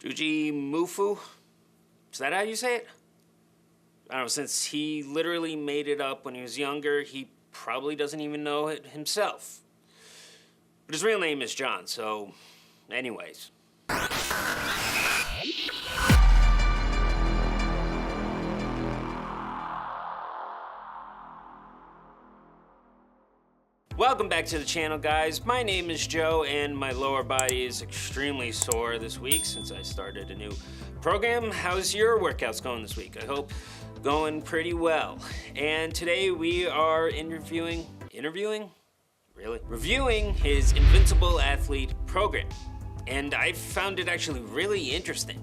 Jujimufu? Is that how you say it? I don't know, since he literally made it up when he was younger, he probably doesn't even know it himself. But his real name is John, so anyways. Welcome back to the channel, guys. My name is Joe, and my lower body is extremely sore this week since I started a new program. How's your workouts going this week? I hope going pretty well. And today we are reviewing his Invincible Athlete program. And I found it actually really interesting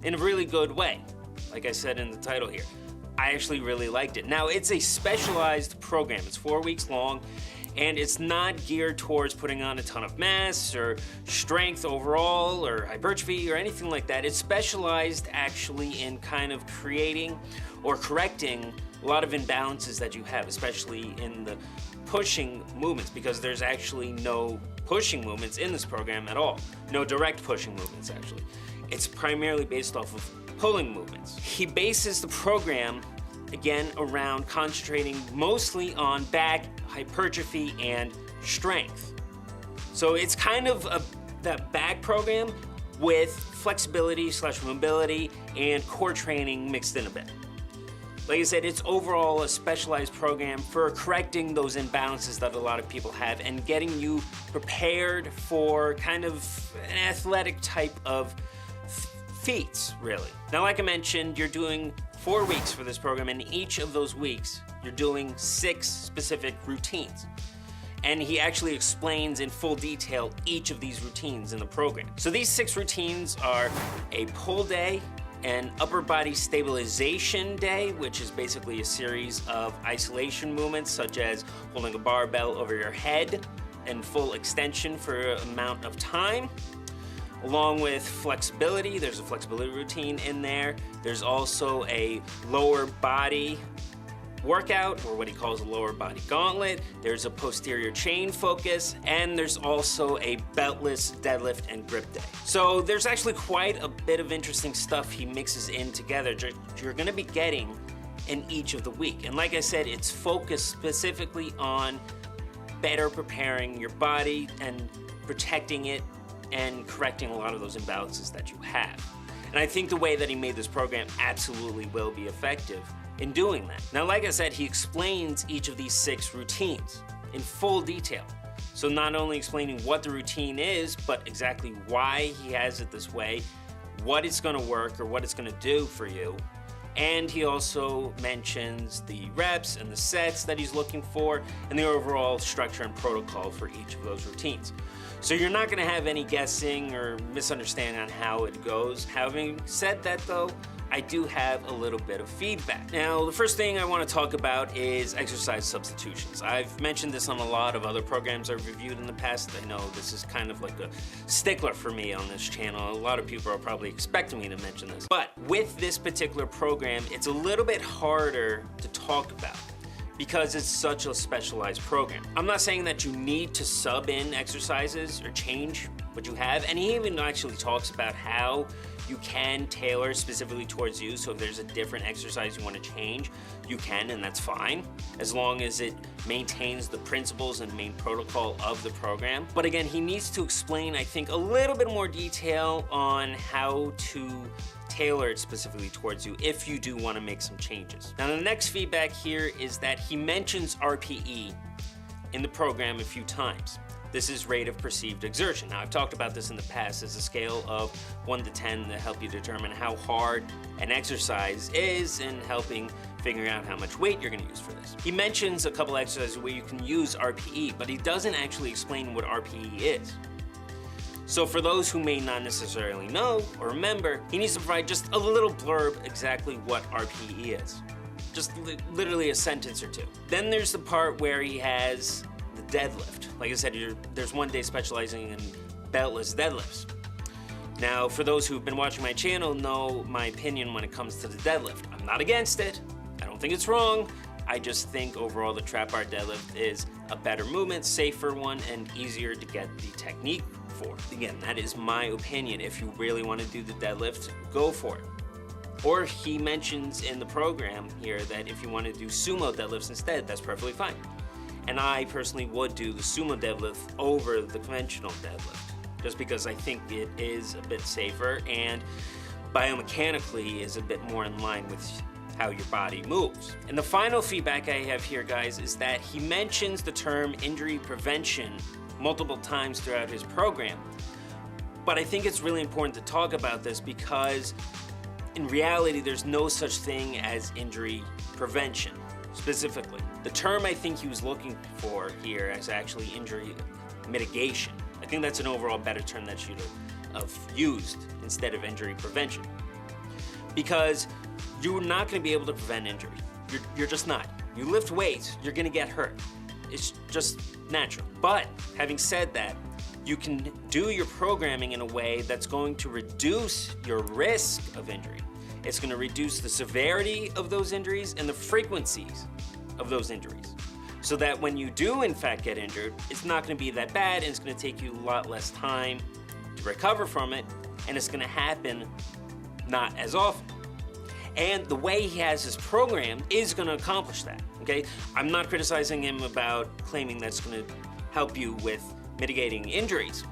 in a really good way. Like I said in the title here, I actually really liked it. Now, it's a specialized program. It's 4 weeks long, and it's not geared towards putting on a ton of mass or strength overall or hypertrophy or anything like that. It's specialized actually in kind of creating or correcting a lot of imbalances that you have, especially in the pushing movements, because there's actually no pushing movements in this program at all. No direct pushing movements, actually. It's primarily based off of pulling movements. He bases the program again around concentrating mostly on back hypertrophy and strength. So it's kind of that back program with flexibility / mobility and core training mixed in a bit. Like I said, it's overall a specialized program for correcting those imbalances that a lot of people have and getting you prepared for kind of an athletic type of feats, really. Now, like I mentioned, you're doing 4 weeks for this program, and each of those weeks, you're doing 6 specific routines. And he actually explains in full detail each of these routines in the program. So these 6 routines are a pull day, an upper body stabilization day, which is basically a series of isolation movements, such as holding a barbell over your head and full extension for an amount of time. Along with flexibility, there's a flexibility routine in there. There's also a lower body workout, or what he calls a lower body gauntlet. There's a posterior chain focus, and there's also a beltless deadlift and grip day. So there's actually quite a bit of interesting stuff he mixes in together. You're gonna be getting in each of the week. And like I said, it's focused specifically on better preparing your body and protecting it and correcting a lot of those imbalances that you have. And I think the way that he made this program absolutely will be effective in doing that. Now, like I said, he explains each of these 6 routines in full detail. So not only explaining what the routine is, but exactly why he has it this way, what it's gonna work or what it's gonna do for you. And he also mentions the reps and the sets that he's looking for and the overall structure and protocol for each of those routines. So you're not gonna have any guessing or misunderstanding on how it goes. Having said that though, I do have a little bit of feedback. Now, the first thing I wanna talk about is exercise substitutions. I've mentioned this on a lot of other programs I've reviewed in the past. I know this is kind of like a stickler for me on this channel. A lot of people are probably expecting me to mention this. But with this particular program, it's a little bit harder to talk about because it's such a specialized program. I'm not saying that you need to sub in exercises or change what you have, and he even actually talks about how you can tailor specifically towards you. So if there's a different exercise you want to change, you can, and that's fine, as long as it maintains the principles and main protocol of the program. But again, he needs to explain, I think, a little bit more detail on how to tailor it specifically towards you if you do want to make some changes. Now, the next feedback here is that he mentions RPE in the program a few times. This is rate of perceived exertion. Now, I've talked about this in the past as a scale of 1 to 10 to help you determine how hard an exercise is and helping figuring out how much weight you're gonna use for this. He mentions a couple exercises where you can use RPE, but he doesn't actually explain what RPE is. So for those who may not necessarily know or remember, he needs to provide just a little blurb exactly what RPE is. Just literally a sentence or 2. Then there's the part where he has the deadlift. Like I said, there's one day specializing in beltless deadlifts. Now, for those who've been watching my channel know my opinion when it comes to the deadlift. I'm not against it. I don't think it's wrong. I just think overall the trap bar deadlift is a better movement, safer one, and easier to get the technique for. Again, that is my opinion. If you really want to do the deadlift, go for it. Or he mentions in the program here that if you want to do sumo deadlifts instead, that's perfectly fine. And I personally would do the sumo deadlift over the conventional deadlift, just because I think it is a bit safer and biomechanically is a bit more in line with how your body moves. And the final feedback I have here, guys, is that he mentions the term injury prevention multiple times throughout his program. But I think it's really important to talk about this because in reality, there's no such thing as injury prevention, specifically. The term I think he was looking for here is actually injury mitigation. I think that's an overall better term that should have used instead of injury prevention. Because you're not gonna be able to prevent injury. You're just not. You lift weights, you're gonna get hurt. It's just natural. But having said that, you can do your programming in a way that's going to reduce your risk of injury. It's going to reduce the severity of those injuries and the frequencies of those injuries. So that when you do in fact get injured, it's not going to be that bad and it's going to take you a lot less time to recover from it, and it's going to happen not as often. And the way he has his program is going to accomplish that, okay? I'm not criticizing him about claiming that's going to help you with mitigating injuries.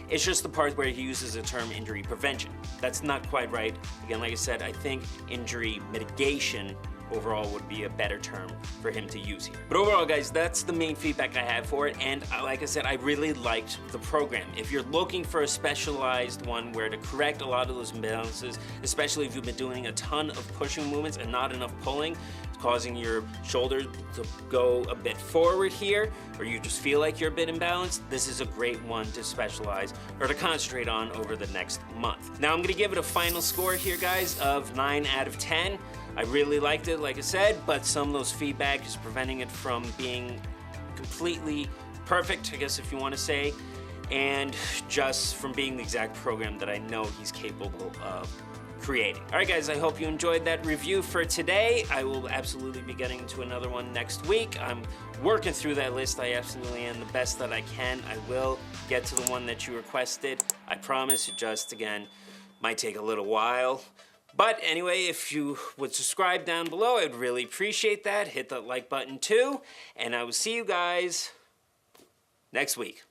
It's just the part where he uses the term injury prevention. That's not quite right. Again, like I said, I think injury mitigation overall would be a better term for him to use here. But overall, guys, that's the main feedback I have for it. And like I said, I really liked the program. If you're looking for a specialized one where to correct a lot of those imbalances, especially if you've been doing a ton of pushing movements and not enough pulling, causing your shoulder to go a bit forward here, or you just feel like you're a bit imbalanced, this is a great one to specialize or to concentrate on over the next month. Now I'm gonna give it a final score here, guys, of 9 out of 10. I really liked it, like I said, but some of those feedback is preventing it from being completely perfect, I guess if you want to say, and just from being the exact program that I know he's capable of creating. All right, guys, I hope you enjoyed that review for today. I will absolutely be getting into another one next week. I'm working through that list. I absolutely am the best that I can. I will get to the one that you requested. I promise. It just, again, might take a little while. But anyway, if you would subscribe down below, I'd really appreciate that. Hit that like button too, and I will see you guys next week.